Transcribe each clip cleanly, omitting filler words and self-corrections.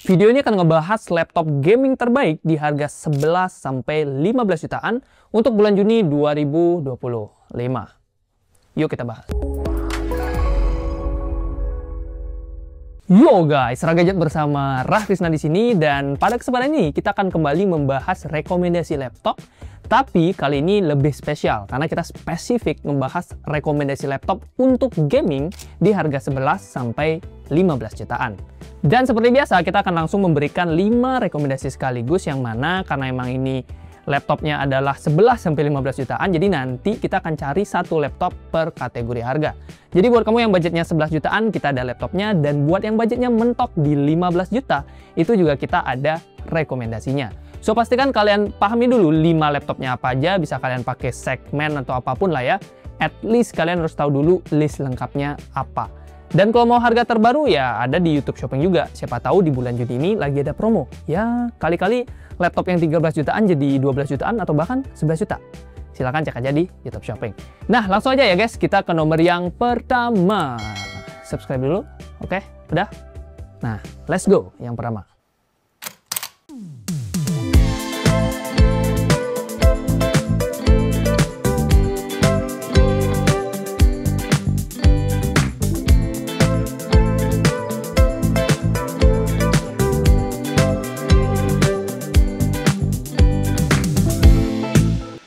Video ini akan ngebahas laptop gaming terbaik di harga 11-15 jutaan untuk bulan Juni 2025. Yuk kita bahas. Yo guys, Ragadget bersama Rahkrisna di sini, dan pada kesempatan ini kita akan kembali membahas rekomendasi laptop. Tapi kali ini lebih spesial karena kita spesifik membahas rekomendasi laptop untuk gaming di harga 11-15 jutaan. Dan seperti biasa kita akan langsung memberikan 5 rekomendasi sekaligus, yang mana karena emang ini laptopnya adalah 11-15 jutaan, jadi nanti kita akan cari satu laptop per kategori harga. Jadi buat kamu yang budgetnya 11 jutaan, kita ada laptopnya, dan buat yang budgetnya mentok di 15 juta, itu juga kita ada rekomendasinya. So pastikan kalian pahami dulu 5 laptopnya apa aja, bisa kalian pakai segmen atau apapun lah ya. At least kalian harus tahu dulu list lengkapnya apa. Dan kalau mau harga terbaru ya ada di YouTube Shopping juga. Siapa tahu di bulan Juni ini lagi ada promo. Ya kali-kali laptop yang 13 jutaan jadi 12 jutaan atau bahkan 11 juta. Silahkan cek aja di YouTube Shopping. Nah langsung aja ya guys, kita ke nomor yang pertama. Subscribe dulu, oke? Udah? Nah let's go yang pertama.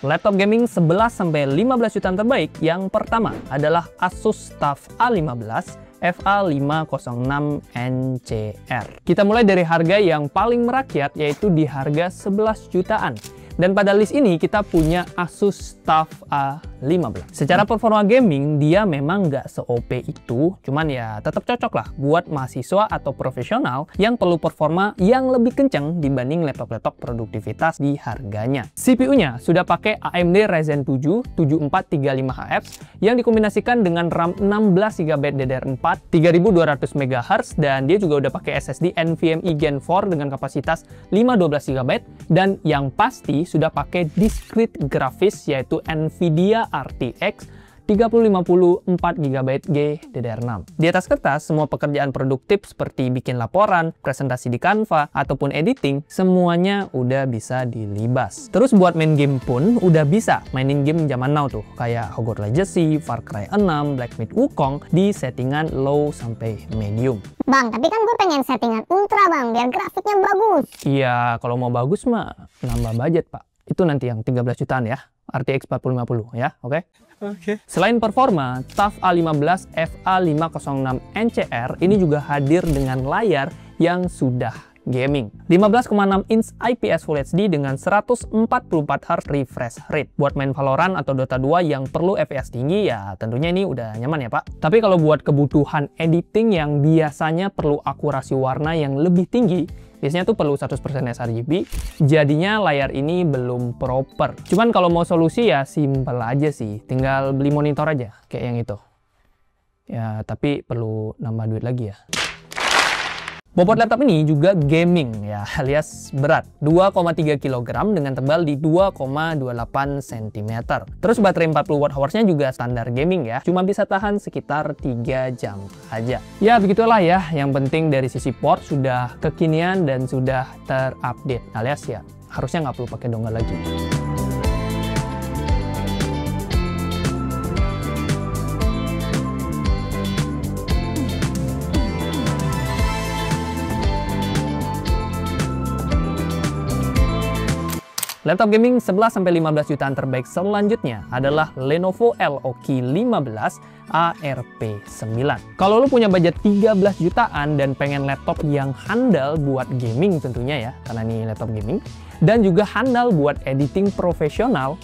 Laptop gaming 11-15 jutaan terbaik yang pertama adalah Asus TUF A15 FA506NCR. Kita mulai dari harga yang paling merakyat, yaitu di harga 11 jutaan. Dan pada list ini kita punya Asus TUF A15. Secara performa gaming dia memang nggak se-OP itu, cuman ya tetap cocok lah buat mahasiswa atau profesional yang perlu performa yang lebih kenceng dibanding laptop-laptop produktivitas di harganya. CPU-nya sudah pakai AMD Ryzen 7 7435HX yang dikombinasikan dengan RAM 16GB DDR4 3200 MHz, dan dia juga udah pakai SSD NVMe Gen 4 dengan kapasitas 512GB, dan yang pasti sudah pakai discrete grafis yaitu Nvidia RTX 3050 4GB GDDR6. Di atas kertas, semua pekerjaan produktif seperti bikin laporan, presentasi di Canva, ataupun editing, semuanya udah bisa dilibas. Terus buat main game pun udah bisa mainin game zaman now tuh, kayak Hogwarts Legacy, Far Cry 6, Black Myth Wukong di settingan low sampai medium. Bang, tapi kan gue pengen settingan ultra bang, biar grafiknya bagus. Iya, kalau mau bagus mah nambah budget pak. Itu nanti yang 13 jutaan ya, RTX 4050 ya, oke? Oke. Selain performa, TUF A15 FA506NCR ini juga hadir dengan layar yang sudah gaming. 15,6 inch IPS Full HD dengan 144Hz refresh rate. Buat main Valorant atau Dota 2 yang perlu FPS tinggi ya tentunya ini udah nyaman ya pak. Tapi kalau buat kebutuhan editing yang biasanya perlu akurasi warna yang lebih tinggi, biasanya tuh perlu 100% sRGB, jadinya layar ini belum proper. Cuman kalau mau solusi ya simple aja sih, tinggal beli monitor aja kayak yang itu. Ya tapi perlu nambah duit lagi ya. Bobot laptop ini juga gaming ya, alias berat, 2,3 kg dengan tebal di 2,28 cm. Terus baterai 40 Wh-nya juga standar gaming ya, cuma bisa tahan sekitar 3 jam aja. Ya begitulah ya, yang penting dari sisi port sudah kekinian dan sudah terupdate, alias ya harusnya nggak perlu pakai dongle lagi. Laptop gaming 11-15 jutaan terbaik selanjutnya adalah Lenovo Leok 15 ARP9. Kalau lo punya budget 13 jutaan dan pengen laptop yang handal buat gaming tentunya ya, karena ini laptop gaming, dan juga handal buat editing profesional,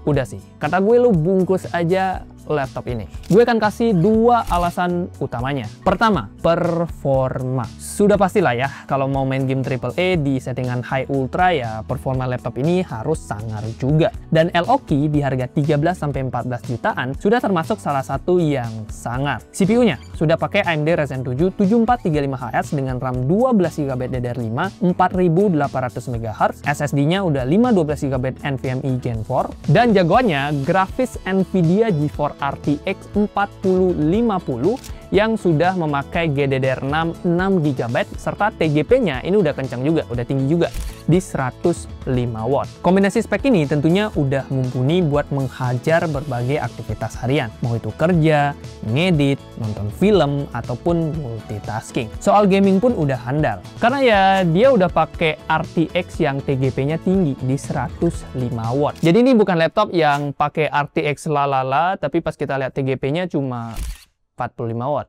udah sih, kata gue lo bungkus aja laptop ini. Gue akan kasih 2 alasan utamanya. Pertama, performa. Sudah pastilah ya, kalau mau main game AAA di settingan high ultra ya performa laptop ini harus sangar juga. Dan Leok di harga 13-14 jutaan sudah termasuk salah satu yang sangar. CPU-nya sudah pakai AMD Ryzen 7 7435HX dengan RAM 12GB DDR5 4800 MHz, SSD-nya udah 512GB NVMe Gen 4, dan jagoannya grafis Nvidia GeForce RTX 4050 yang sudah memakai GDDR6 6GB serta TGP-nya ini udah kencang juga, udah tinggi juga di 105 watt. Kombinasi spek ini tentunya udah mumpuni buat menghajar berbagai aktivitas harian, mau itu kerja, ngedit, nonton film, ataupun multitasking. Soal gaming pun udah handal, karena ya dia udah pakai RTX yang TGP-nya tinggi di 105 watt. Jadi ini bukan laptop yang pakai RTX lalala, tapi pas kita lihat TGP-nya cuma 45 watt.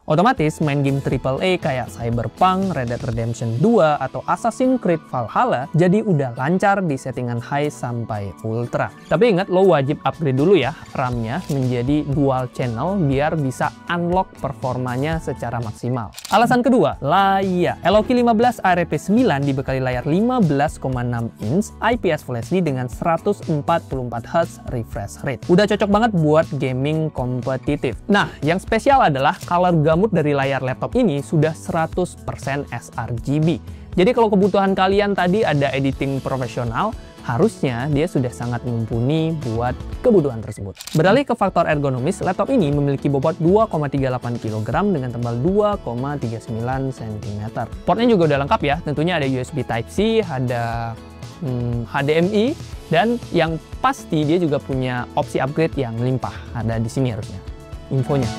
Otomatis main game AAA kayak Cyberpunk, Red Dead Redemption 2, atau Assassin's Creed Valhalla jadi udah lancar di settingan high sampai ultra. Tapi ingat, lo wajib upgrade dulu ya RAM-nya menjadi dual channel biar bisa unlock performanya secara maksimal. Alasan kedua, layar. LOQ 15 ARP9 dibekali layar 15,6 inch IPS Full HD dengan 144Hz refresh rate. Udah cocok banget buat gaming kompetitif. Nah, yang spesial adalah color gamut dari layar laptop ini sudah 100% sRGB. Jadi kalau kebutuhan kalian tadi ada editing profesional, harusnya dia sudah sangat mumpuni buat kebutuhan tersebut. Beralih ke faktor ergonomis, laptop ini memiliki bobot 2,38 kg dengan tebal 2,39 cm. Portnya juga udah lengkap ya, tentunya ada USB Type-C, ada HDMI, dan yang pasti dia juga punya opsi upgrade yang melimpah. Ada di sini harusnya infonya.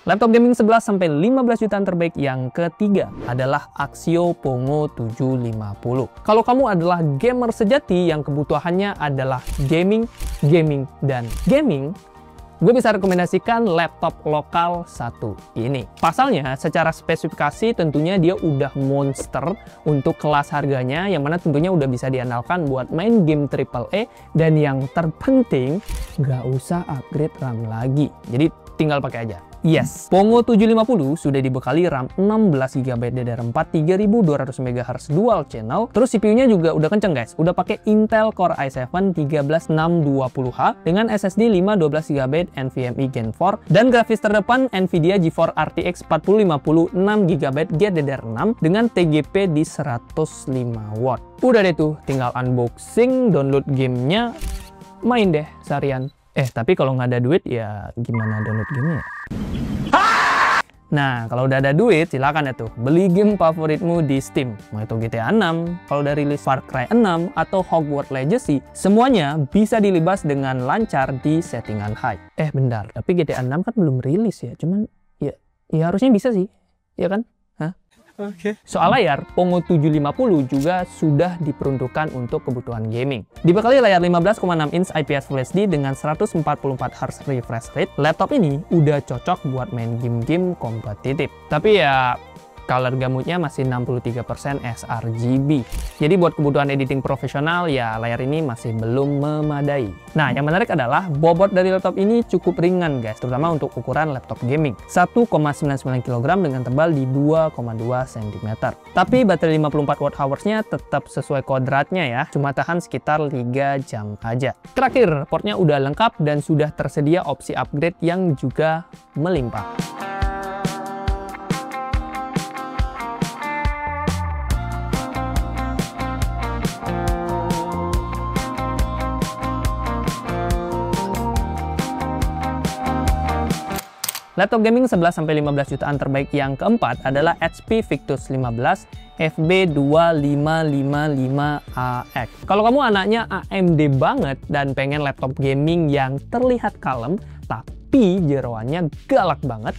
Laptop gaming 11-15 jutaan terbaik yang ketiga adalah Axio Pongo 750. Kalau kamu adalah gamer sejati yang kebutuhannya adalah gaming, dan gaming, gue bisa rekomendasikan laptop lokal satu ini. Pasalnya, secara spesifikasi tentunya dia udah monster untuk kelas harganya, yang mana tentunya udah bisa diandalkan buat main game AAA, dan yang terpenting, nggak usah upgrade RAM lagi. Jadi tinggal pakai aja. Yes, Pongo 750 sudah dibekali RAM 16GB DDR4 3200 MHz dual channel. Terus CPU-nya juga udah kenceng guys. Udah pakai Intel Core i7 13620H dengan SSD 512GB NVMe Gen 4 dan grafis terdepan Nvidia GeForce RTX 4050 6GB GDDR6 dengan TGP di 105 watt. Udah deh tuh, tinggal unboxing, download gamenya, main deh seharian. Tapi kalau nggak ada duit ya gimana download gamenya? Nah, kalau udah ada duit, silakan ya tuh beli game favoritmu di Steam. Mau itu GTA 6, kalau udah rilis Far Cry 6, atau Hogwarts Legacy, semuanya bisa dilibas dengan lancar di settingan high. Bentar, tapi GTA 6 kan belum rilis ya, cuman ya harusnya bisa sih, ya kan? Soal layar, Pongo 750 juga sudah diperuntukkan untuk kebutuhan gaming. Dibekali layar 15,6 inch IPS Full HD dengan 144Hz refresh rate, laptop ini udah cocok buat main game-game kompetitif. Tapi ya, color gamutnya masih 63% sRGB. Jadi buat kebutuhan editing profesional, ya layar ini masih belum memadai. Nah, yang menarik adalah bobot dari laptop ini cukup ringan guys, terutama untuk ukuran laptop gaming. 1,99 kg dengan tebal di 2,2 cm. Tapi baterai 54 Wh-nya tetap sesuai kodratnya ya, cuma tahan sekitar 3 jam aja. Terakhir, portnya udah lengkap dan sudah tersedia opsi upgrade yang juga melimpah. Laptop gaming 11-15 jutaan terbaik yang keempat adalah HP Victus 15 FB2555AX. Kalau kamu anaknya AMD banget dan pengen laptop gaming yang terlihat kalem, tapi jeroannya galak banget,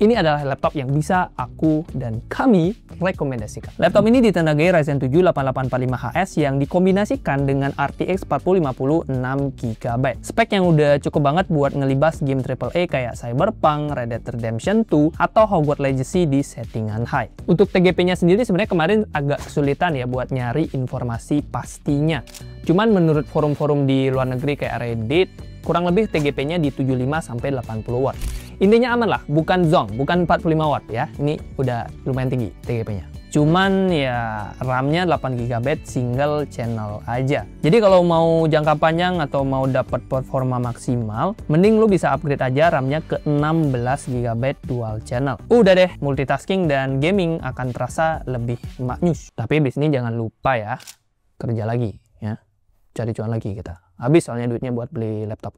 ini adalah laptop yang bisa aku dan kami rekomendasikan. Laptop ini ditenagai Ryzen 7 8845HS yang dikombinasikan dengan RTX 4050 6GB. Spek yang udah cukup banget buat ngelibas game AAA kayak Cyberpunk, Red Dead Redemption 2, atau Hogwarts Legacy di settingan high. Untuk TGP-nya sendiri sebenarnya kemarin agak kesulitan ya buat nyari informasi pastinya. Cuman menurut forum-forum di luar negeri kayak Reddit, kurang lebih TGP-nya di 75-80 watt. Intinya aman lah, bukan zong, bukan 45 watt ya. Ini udah lumayan tinggi TGP-nya. Cuman ya RAM-nya 8GB single channel aja. Jadi kalau mau jangka panjang atau mau dapat performa maksimal, mending lu bisa upgrade aja RAM-nya ke 16GB dual channel. Udah deh, multitasking dan gaming akan terasa lebih maknyus. Tapi abis ini jangan lupa ya, kerja lagi ya. Cari cuan lagi kita. Habis soalnya duitnya buat beli laptop.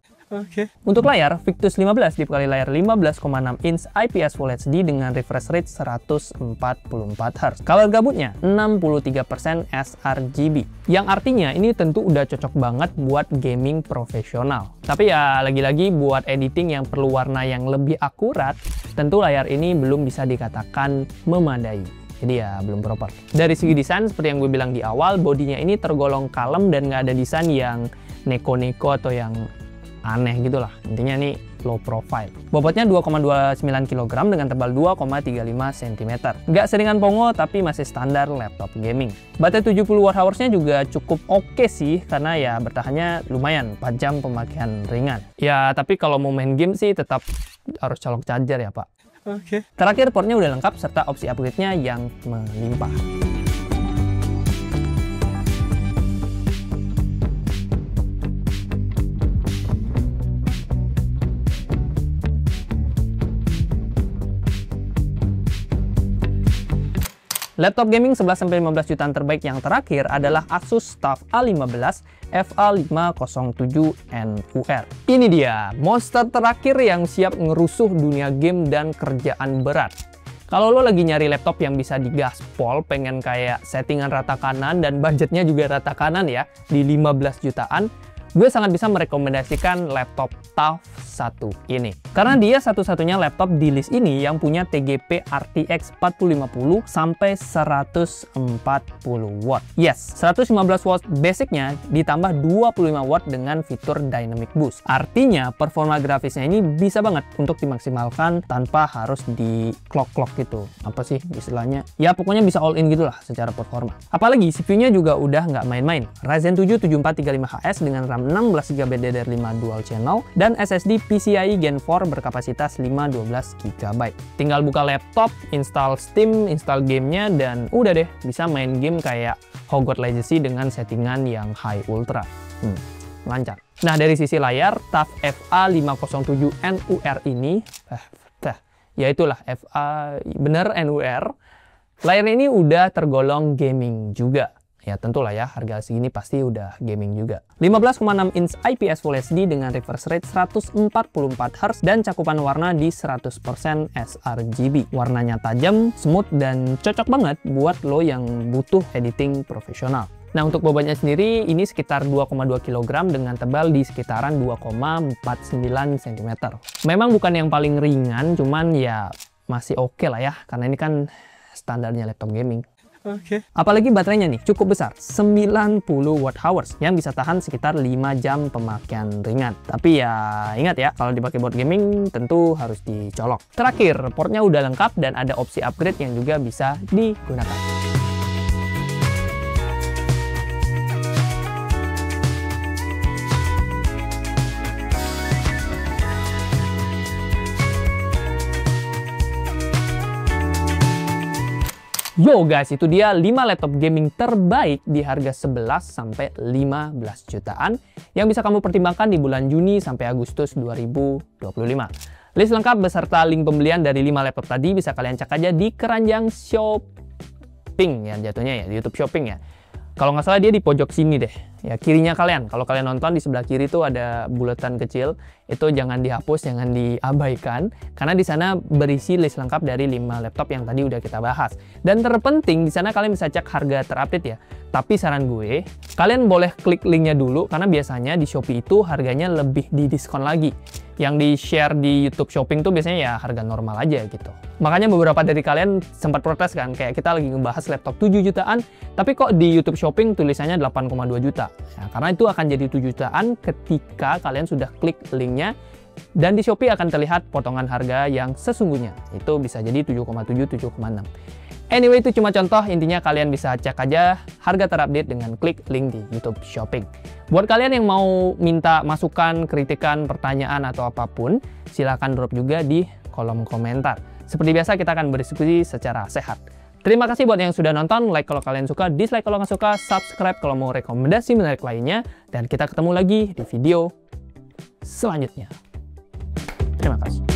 Untuk layar, Victus 15 dikali layar 15,6 inch IPS Full HD dengan refresh rate 144Hz. Color gabutnya 63% sRGB. Yang artinya ini tentu udah cocok banget buat gaming profesional. Tapi ya lagi-lagi buat editing yang perlu warna yang lebih akurat, tentu layar ini belum bisa dikatakan memadai. Jadi ya belum proper. Dari segi desain, seperti yang gue bilang di awal, bodinya ini tergolong kalem dan nggak ada desain yang neko-neko atau yang aneh gitulah. Intinya ini low profile. Bobotnya 2,29 kg dengan tebal 2,35 cm. Nggak seringan pongo tapi masih standar laptop gaming. Baterai 70 Wh-nya juga cukup oke sih, karena ya bertahannya lumayan 4 jam pemakaian ringan. Ya tapi kalau mau main game sih tetap harus colok charger ya Pak. Terakhir, portnya udah lengkap serta opsi upgrade-nya yang melimpah. Laptop gaming 11-15 jutaan terbaik yang terakhir adalah Asus TUF A15 FA507NUR. Ini dia, monster terakhir yang siap ngerusuh dunia game dan kerjaan berat. Kalau lo lagi nyari laptop yang bisa digaspol, pengen kayak settingan rata kanan dan budgetnya juga rata kanan ya, di 15 jutaan, gue sangat bisa merekomendasikan laptop TUF 1 ini. Karena dia satu-satunya laptop di list ini yang punya TGP RTX 4050 sampai 140 watt. Yes, 115 watt basicnya ditambah 25 watt dengan fitur Dynamic Boost. Artinya performa grafisnya ini bisa banget untuk dimaksimalkan tanpa harus di clock gitu. Apa sih istilahnya? Ya pokoknya bisa all in gitulah secara performa. Apalagi CPU-nya juga udah nggak main-main. Ryzen 7 7435HS dengan RAM 16GB DDR5 dual channel dan SSD PCIe Gen 4 berkapasitas 512GB. Tinggal buka laptop, install Steam, install gamenya, dan udah deh bisa main game kayak Hogwarts Legacy dengan settingan yang high ultra. Lancar. Nah dari sisi layar, TUF FA507NUR ini, ya itulah FA bener NUR. Layar ini udah tergolong gaming juga. Ya tentulah ya, harga segini pasti udah gaming juga. 15,6 inch IPS Full HD dengan refresh rate 144Hz dan cakupan warna di 100% sRGB. Warnanya tajam, smooth, dan cocok banget buat lo yang butuh editing profesional. Nah untuk bobotnya sendiri ini sekitar 2,2 kg dengan tebal di sekitaran 2,49 cm. Memang bukan yang paling ringan, cuman ya masih oke lah ya, karena ini kan standarnya laptop gaming. Apalagi baterainya nih cukup besar, 90 Wh yang bisa tahan sekitar 5 jam pemakaian ringan. Tapi ya ingat ya, kalau dipakai buat gaming tentu harus dicolok. Terakhir, portnya udah lengkap dan ada opsi upgrade yang juga bisa digunakan. Yo guys, itu dia 5 laptop gaming terbaik di harga 11-15 jutaan yang bisa kamu pertimbangkan di bulan Juni sampai Agustus 2025. List lengkap beserta link pembelian dari 5 laptop tadi bisa kalian cek aja di keranjang shopping ya jatuhnya ya, di YouTube Shopping ya. Kalau nggak salah dia di pojok sini deh, ya kirinya kalian. Kalau kalian nonton di sebelah kiri tuh ada bulatan kecil, itu jangan dihapus, jangan diabaikan, karena di sana berisi list lengkap dari 5 laptop yang tadi udah kita bahas. Dan terpenting di sana kalian bisa cek harga terupdate ya. Tapi saran gue, kalian boleh klik linknya dulu, karena biasanya di Shopee itu harganya lebih didiskon lagi. Yang di-share di YouTube Shopping tuh biasanya ya harga normal aja gitu. Makanya beberapa dari kalian sempat protes kan, kayak kita lagi ngebahas laptop 7 jutaan, tapi kok di YouTube Shopping tulisannya 8,2 juta. Nah, karena itu akan jadi 7 jutaan ketika kalian sudah klik linknya, dan di Shopee akan terlihat potongan harga yang sesungguhnya. Itu bisa jadi 7,7, 7,6. Anyway, itu cuma contoh, intinya kalian bisa cek aja harga terupdate dengan klik link di YouTube Shopping. Buat kalian yang mau minta masukan, kritikan, pertanyaan, atau apapun, silahkan drop juga di kolom komentar. Seperti biasa, kita akan berdiskusi secara sehat. Terima kasih buat yang sudah nonton, like kalau kalian suka, dislike kalau nggak suka, subscribe kalau mau rekomendasi menarik lainnya, dan kita ketemu lagi di video selanjutnya. Terima kasih.